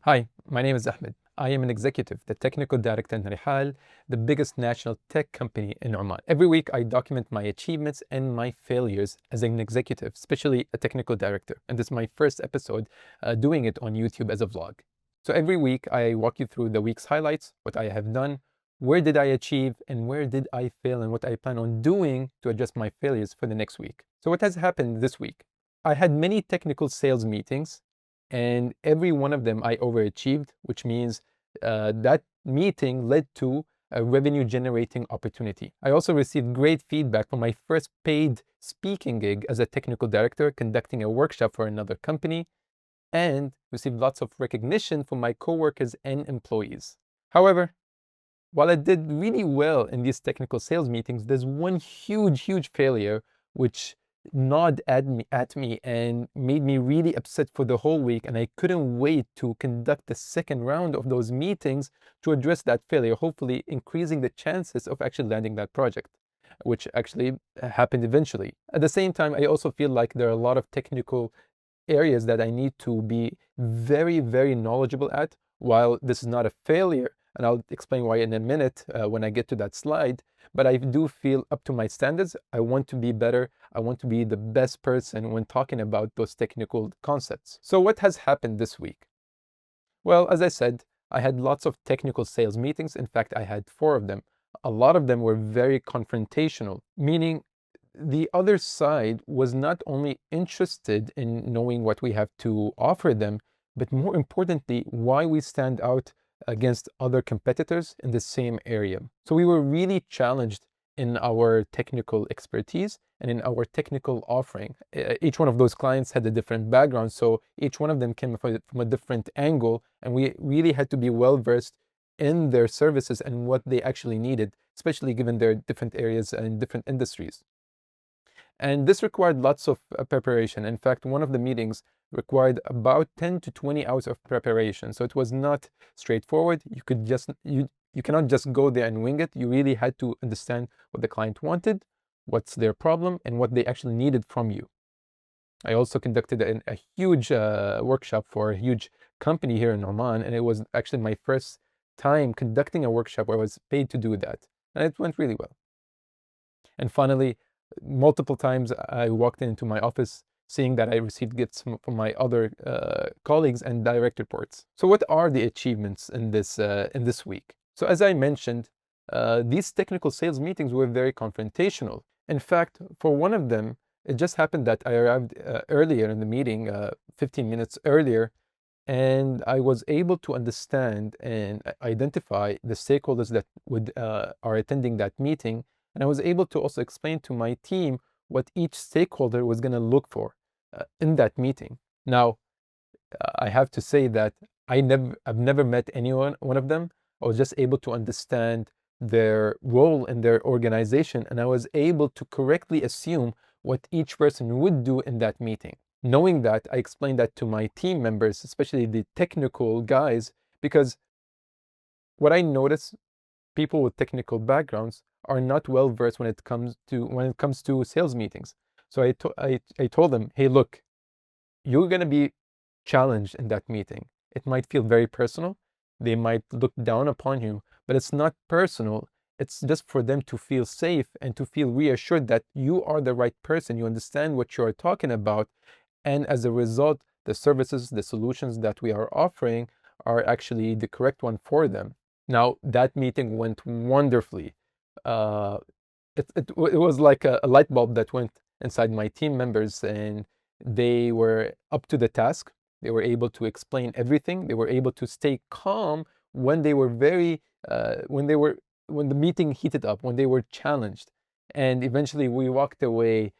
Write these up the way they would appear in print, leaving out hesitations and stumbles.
Hi, my name is Ahmed. I am an executive, the technical director in Rihal, the biggest national tech company in Oman. Every week, I document my achievements and my failures as an executive, especially a technical director. And this is my first episode doing it on YouTube as a vlog. So every week, I walk you through the week's highlights, what I have done, where did I achieve, and where did I fail, and what I plan on doing to adjust my failures for the next week. So what has happened this week? I had many technical sales meetings, and every one of them I overachieved, which means that meeting led to a revenue generating opportunity. I also received great feedback from my first paid speaking gig as a technical director conducting a workshop for another company, and received lots of recognition from my coworkers and employees. However, while I did really well in these technical sales meetings, there's one huge failure which gnawed at me and made me really upset for the whole week. And I couldn't wait to conduct the second round of those meetings to address that failure, hopefully increasing the chances of actually landing that project, which actually happened eventually. At the same time, I also feel like there are a lot of technical areas that I need to be very knowledgeable at. While this is not a failure, and I'll explain why in a minute when I get to that slide, but I do feel up to my standards. I want to be better. I want to be the best person when talking about those technical concepts. So what has happened this week? Well, as I said, I had lots of technical sales meetings. In fact, I had 4 of them. A lot of them were very confrontational, meaning the other side was not only interested in knowing what we have to offer them, but more importantly, why we stand out against other competitors in the same area. So we were really challenged in our technical expertise and in our technical offering. Each one of those clients had a different background, so each one of them came from a different angle, and we really had to be well versed in their services and what they actually needed, especially given their different areas and different industries. And this required lots of preparation. In fact, one of the meetings required about 10 to 20 hours of preparation. So it was not straightforward. You cannot just go there and wing it. You really had to understand what the client wanted, what's their problem, and what they actually needed from you. I also conducted a huge workshop for a huge company here in Oman, and it was actually my first time conducting a workshop where I was paid to do that. And it went really well. And finally, multiple times I walked into my office seeing that I received gifts from my other colleagues and direct reports. So what are the achievements in this week? So as I mentioned, these technical sales meetings were very confrontational. In fact, for one of them, it just happened that I arrived earlier in the meeting, 15 minutes earlier, and I was able to understand and identify the stakeholders that are attending that meeting. And I was able to also explain to my team what each stakeholder was going to look for in that meeting. Now, I have to say that I've never met one of them. I was just able to understand their role in their organization, and I was able to correctly assume what each person would do in that meeting. Knowing that, I explained that to my team members, especially the technical guys, because what I noticed, people with technical backgrounds are not well versed when it comes to sales meetings. So I told them, hey, look, you're going to be challenged in that meeting. It might feel very personal. They might look down upon you, but it's not personal. It's just for them to feel safe and to feel reassured that you are the right person. You understand what you're talking about. And as a result, the services, the solutions that we are offering are actually the correct one for them. Now, that meeting went wonderfully. Uh, it was like a light bulb that went inside my team members, and they were up to the task. They were able to explain everything. They were able to stay calm when they were when the meeting heated up, when they were challenged. And eventually we walked away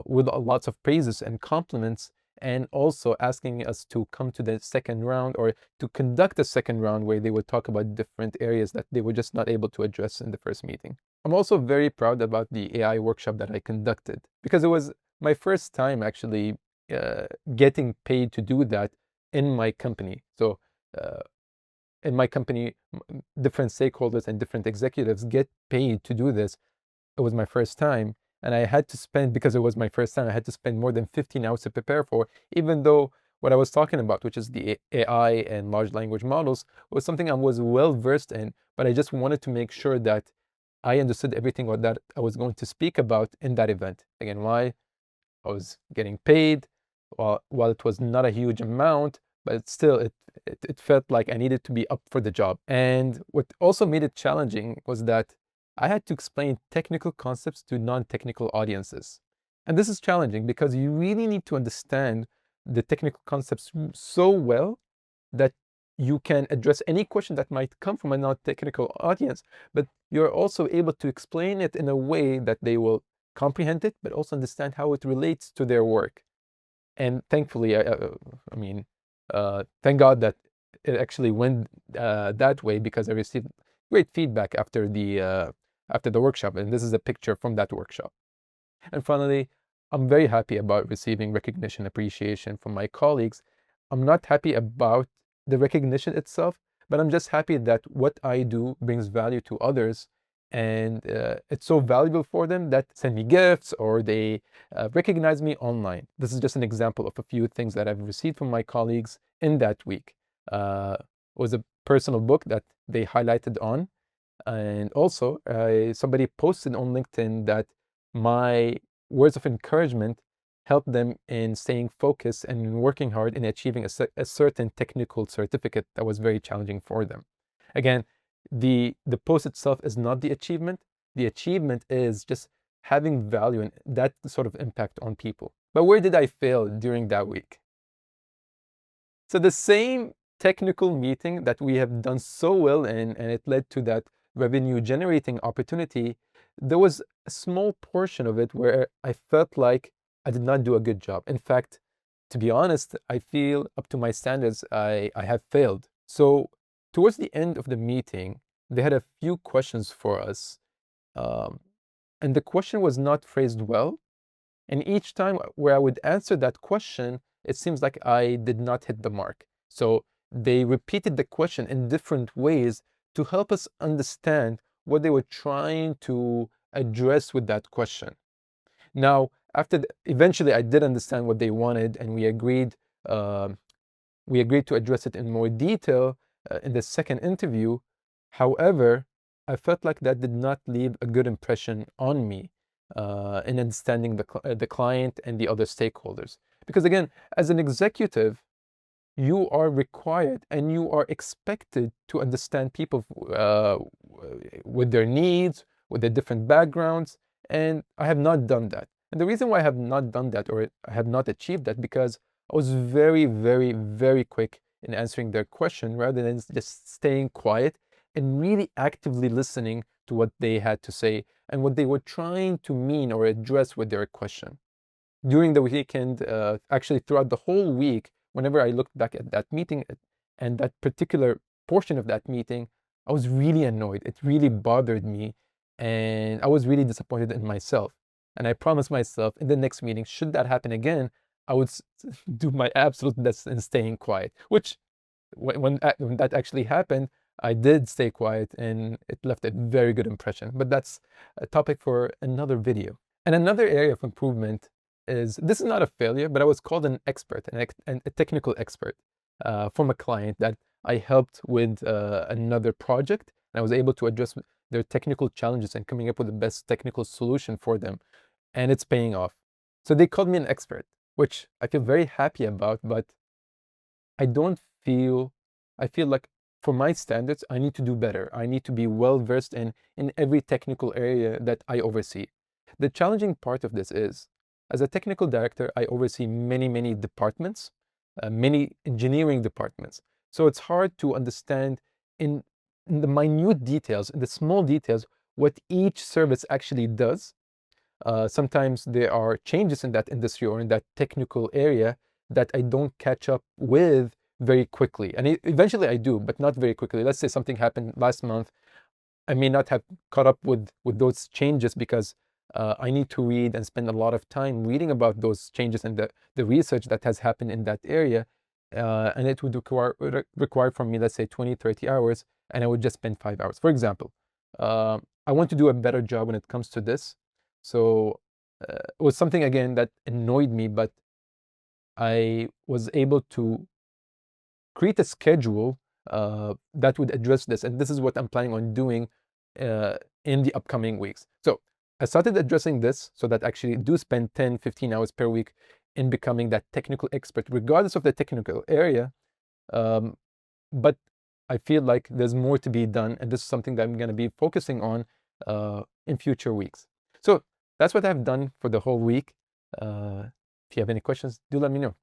with lots of praises and compliments, and also asking us to come to the second round, or to conduct a second round where they would talk about different areas that they were just not able to address in the first meeting. I'm also very proud about the AI workshop that I conducted, because it was my first time actually getting paid to do that in my company. So in my company, different stakeholders and different executives get paid to do this. It was my first time, and I had to spend, because it was my first time, I had to spend more than 15 hours to prepare for, even though what I was talking about, which is the AI and large language models, was something I was well versed in, but I just wanted to make sure that I understood everything that I was going to speak about in that event. Again, why? I was getting paid, while it was not a huge amount, but still it felt like I needed to be up for the job. And what also made it challenging was that I had to explain technical concepts to non-technical audiences. And this is challenging because you really need to understand the technical concepts so well that you can address any question that might come from a non-technical audience, but you're also able to explain it in a way that they will comprehend it, but also understand how it relates to their work. And thankfully, I mean, thank God that it actually went that way, because I received great feedback after the workshop, and this is a picture from that workshop. And finally, I'm very happy about receiving recognition, appreciation from my colleagues. I'm not happy about the recognition itself, but I'm just happy that what I do brings value to others, and it's so valuable for them that send me gifts or they recognize me online. This is just an example of a few things that I've received from my colleagues in that week. It was a personal book that they highlighted on, and also somebody posted on LinkedIn that my words of encouragement helped them in staying focused and working hard in achieving a certain technical certificate that was very challenging for them. Again, the post itself is not the achievement. The achievement is just having value and that sort of impact on people. But where did I fail during that week? So the same technical meeting that we have done so well in, and it led to that revenue generating opportunity, there was a small portion of it where I felt like I did not do a good job. In fact, to be honest, I feel up to my standards, I have failed. So towards the end of the meeting, they had a few questions for us. Um, and the question was not phrased well. And each time where I would answer that question, it seems like I did not hit the mark. So they repeated the question in different ways to help us understand what they were trying to address with that question. Now, eventually I did understand what they wanted, and we agreed to address it in more detail in the second interview. However, I felt like that did not leave a good impression on me in understanding the client and the other stakeholders. Because again, as an executive, you are required and you are expected to understand people with their needs, with their different backgrounds, and I have not done that. And the reason why I have not done that, or I have not achieved that, because I was very, very, very quick in answering their question rather than just staying quiet and really actively listening to what they had to say and what they were trying to mean or address with their question. During the weekend, actually throughout the whole week, whenever I looked back at that meeting and that particular portion of that meeting, I was really annoyed. It really bothered me, and I was really disappointed in myself. And I promised myself in the next meeting, should that happen again, I would do my absolute best in staying quiet, which when that actually happened, I did stay quiet and it left a very good impression. But that's a topic for another video. And another area of improvement is, this is not a failure, but I was called an expert, a technical expert from a client that I helped with another project. And I was able to address their technical challenges and coming up with the best technical solution for them. And it's paying off. So they called me an expert, which I feel very happy about, but I don't feel, I feel like for my standards, I need to do better. I need to be well versed in every technical area that I oversee. The challenging part of this is, as a technical director, I oversee many, many departments, many engineering departments. So it's hard to understand in the minute details, in the small details, what each service actually does. Sometimes there are changes in that industry or in that technical area that I don't catch up with very quickly. And eventually I do, but not very quickly. Let's say something happened last month. I may not have caught up with those changes because I need to read and spend a lot of time reading about those changes and the research that has happened in that area. And it would require from me, let's say 20, 30 hours, and I would just spend 5 hours. For example, I want to do a better job when it comes to this. So it was something, again, that annoyed me, but I was able to create a schedule that would address this. And this is what I'm planning on doing in the upcoming weeks. So I started addressing this so that I actually do spend 10, 15 hours per week in becoming that technical expert, regardless of the technical area. But I feel like there's more to be done, and this is something that I'm going to be focusing on in future weeks. So that's what I've done for the whole week. If you have any questions, do let me know.